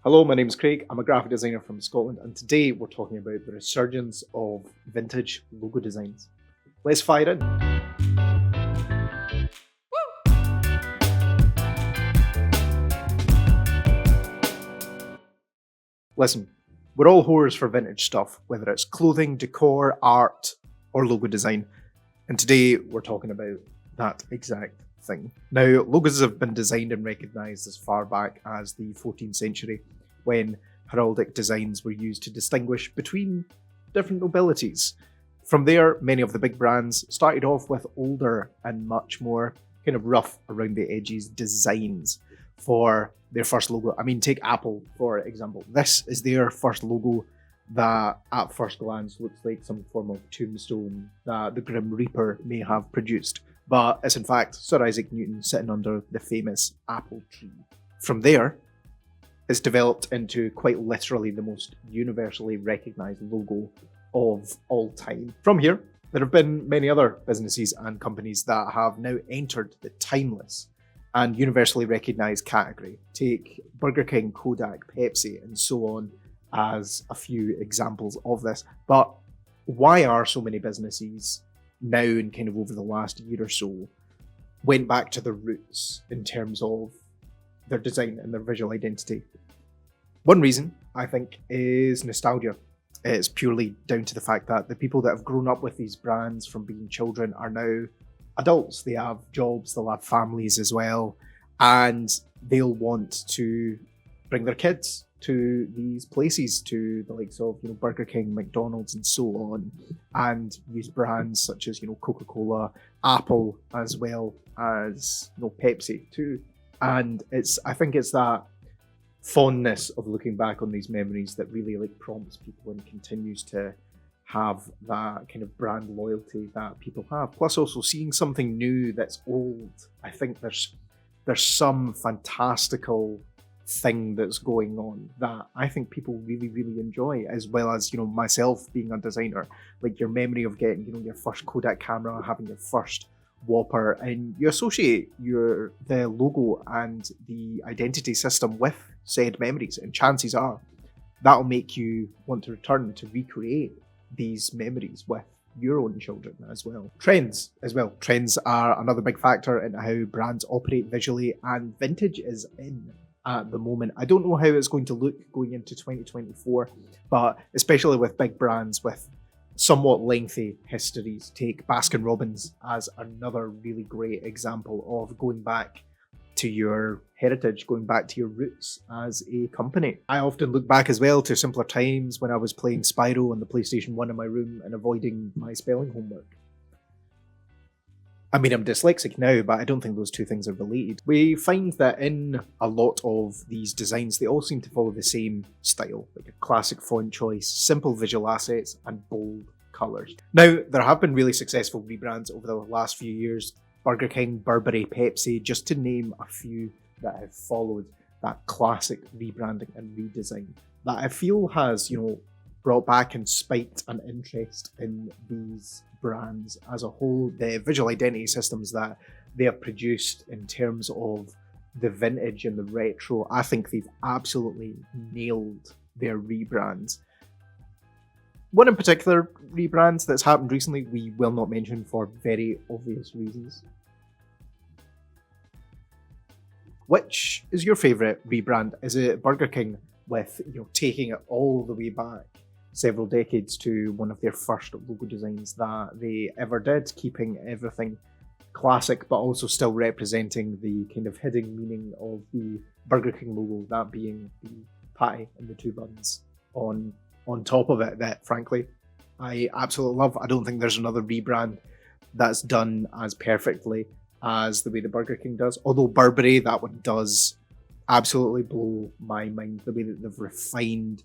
Hello, my name is Craig. I'm a graphic designer from Scotland, and today we're talking about the resurgence of vintage logo designs. Let's fire in. Listen, we're all whores for vintage stuff, whether it's clothing, decor, art, or logo design. And today we're talking about that exact thing. Now, logos have been designed and recognised as far back as the 14th century, when heraldic designs were used to distinguish between different nobilities. From there, many of the big brands started off with older and much more kind of rough around the edges designs for their first logo. I mean, take Apple, for example. This is their first logo that at first glance looks like some form of tombstone that the Grim Reaper may have produced. But it's in fact Sir Isaac Newton sitting under the famous apple tree. From there, it's developed into quite literally the most universally recognised logo of all time. From here, there have been many other businesses and companies that have now entered the timeless and universally recognised category. Take Burger King, Kodak, Pepsi, and so on as a few examples of this. But why are so many businesses now and kind of over the last year or so went back to their roots in terms of their design and their visual identity? One reason, I think, is nostalgia. It's purely down to the fact that the people that have grown up with these brands from being children are now adults. They have jobs, they'll have families as well, and they'll want to bring their kids to these places, to the likes of Burger King, McDonald's, and so on, and use brands such as Coca-Cola, Apple, as well as Pepsi too. And I think it's that fondness of looking back on these memories that really prompts people and continues to have that kind of brand loyalty that people have. Plus also seeing something new that's old. I think there's some fantastical thing that's going on that I think people really enjoy, as well as myself being a designer. Like your memory of getting your first Kodak camera, having your first Whopper, and you associate the logo and the identity system with said memories, and chances are that'll make you want to return to recreate these memories with your own children as well. Trends as well. Trends are another big factor in how brands operate visually, and vintage is in at the moment. I don't know how it's going to look going into 2024, but especially with big brands with somewhat lengthy histories. Take Baskin-Robbins as another really great example of going back to your heritage, going back to your roots as a company. I often look back as well to simpler times when I was playing Spyro on the PlayStation 1 in my room and avoiding my spelling homework. I mean, I'm dyslexic now, but I don't think those two things are related. We find that in a lot of these designs, they all seem to follow the same style, like a classic font choice, simple visual assets, and bold colours. Now, there have been really successful rebrands over the last few years. Burger King, Burberry, Pepsi, just to name a few that have followed that classic rebranding and redesign that I feel has, brought back and spiked an interest in these brands as a whole. The visual identity systems that they have produced in terms of the vintage and the retro, I think they've absolutely nailed their rebrands. One in particular rebrand that's happened recently we will not mention for very obvious reasons. Which is your favourite rebrand? Is it Burger King with taking it all the way back several decades to one of their first logo designs that they ever did, keeping everything classic but also still representing the kind of hidden meaning of the Burger King logo, that being the patty and the two buns on top of it, that frankly I absolutely love. I don't think there's another rebrand that's done as perfectly as the way the Burger King does, although Burberry, that one does absolutely blow my mind, the way that they've refined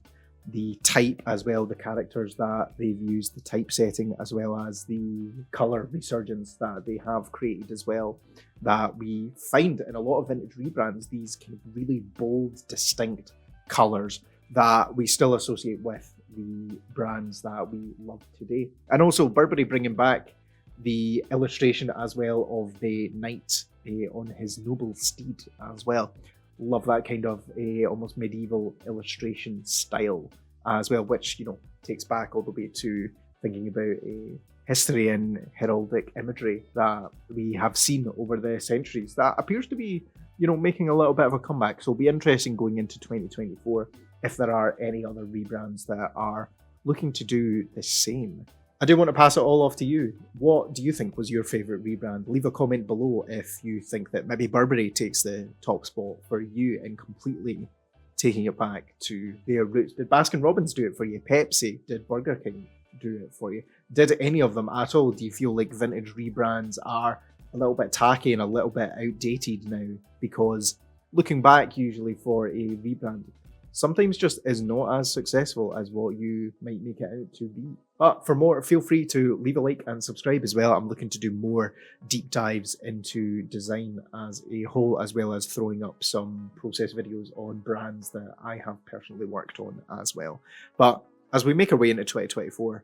the type as well, the characters that they've used, the typesetting, as well as the colour resurgence that they have created as well, that we find in a lot of vintage rebrands, these kind of really bold, distinct colours that we still associate with the brands that we love today. And also Burberry bringing back the illustration as well of the knight on his noble steed as well. Love that kind of a almost medieval illustration style as well, which, you know, takes back all the way to thinking about a history and heraldic imagery that we have seen over the centuries that appears to be, you know, making a little bit of a comeback. So it'll be interesting going into 2024 if there are any other rebrands that are looking to do the same. I do want to pass it all off to you. What do you think was your favourite rebrand? Leave a comment below if you think that maybe Burberry takes the top spot for you in completely taking it back to their roots. Did Baskin-Robbins do it for you? Pepsi? Did Burger King do it for you? Did any of them at all? Do you feel like vintage rebrands are a little bit tacky and a little bit outdated now? Because looking back usually for a rebrand sometimes just is not as successful as what you might make it out to be. But for more, feel free to leave a like and subscribe as well. I'm looking to do more deep dives into design as a whole, as well as throwing up some process videos on brands that I have personally worked on as well. But as we make our way into 2024,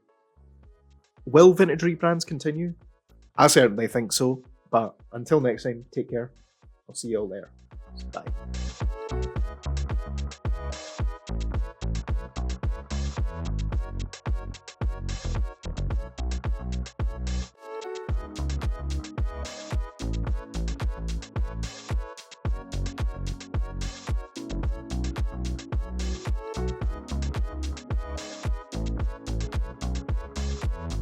will vintage rebrands continue? I certainly think so. But until next time, take care. I'll see you all there. Bye.